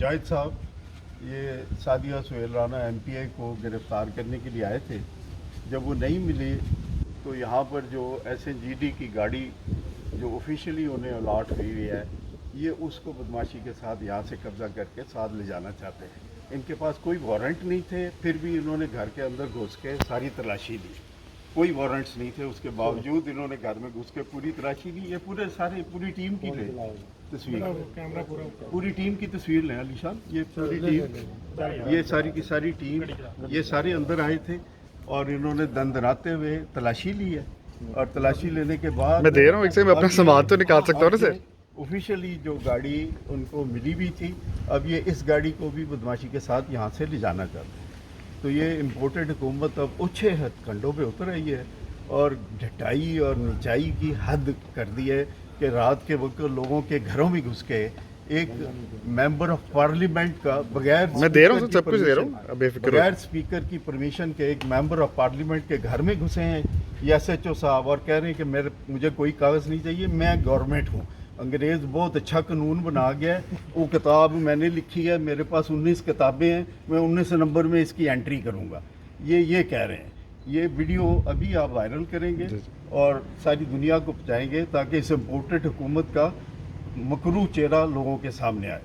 जाहिद साहब ये सादिया सुहेल राना एमपीआई को गिरफ्तार करने के लिए आए थे। जब वो नहीं मिले तो यहाँ पर जो एसएनजीडी की गाड़ी जो ऑफिशियली उन्हें अलॉट हुई हुई है, ये उसको बदमाशी के साथ यहाँ से कब्ज़ा करके साथ ले जाना चाहते हैं। इनके पास कोई वारंट नहीं थे, फिर भी इन्होंने घर के अंदर घुस के सारी तलाशी ली। कोई वारंट्स नहीं थे, उसके बावजूद इन्होंने घर में घुस के पूरी तलाशी ली। ये पूरी टीम की तस्वीर, पूरी टीम की तस्वीर लें अलीशान। ये पूरी टीम, ये सारी की सारी टीम, ये सारे अंदर आए थे और इन्होंने दंदनाते हुए तलाशी ली है। और तलाशी लेने के बाद मैं दे रहा हूँ एक से, मैं अपना सामान तो निकाल सकता हूँ ना सर। ऑफिशियली जो गाड़ी उनको मिली भी थी, अब ये इस गाड़ी को भी बदमाशी के साथ यहाँ से ले जाना चाहते हैं। तो ये इम्पोर्टेड हुकूमत अब ऊँचे हथकंडों पे उतर रही है और ढटाई और नीचाई की हद कर दी है कि रात के वक्त लोगों के घरों में घुस के एक मेंबर ऑफ पार्लियामेंट का बगैर, मैं दे रहा हूँ सब कुछ दे रहा हूँ, बेफिक्र बगैर स्पीकर की परमिशन के एक मेंबर ऑफ पार्लियामेंट के घर में घुसे हैं ये एसएचओ साहब, और कह रहे हैं कि मुझे कोई कागज़ नहीं चाहिए, मैं गवर्नमेंट हूँ। अंग्रेज़ बहुत अच्छा कानून बना गया है, वो किताब मैंने लिखी है, मेरे पास 19 किताबें हैं, मैं 19 नंबर में इसकी एंट्री करूँगा। ये कह रहे हैं। ये वीडियो अभी आप वायरल करेंगे और सारी दुनिया को पहुँचाएंगे ताकि इस इम्पोर्टेड हुकूमत का मकरू चेहरा लोगों के सामने आए।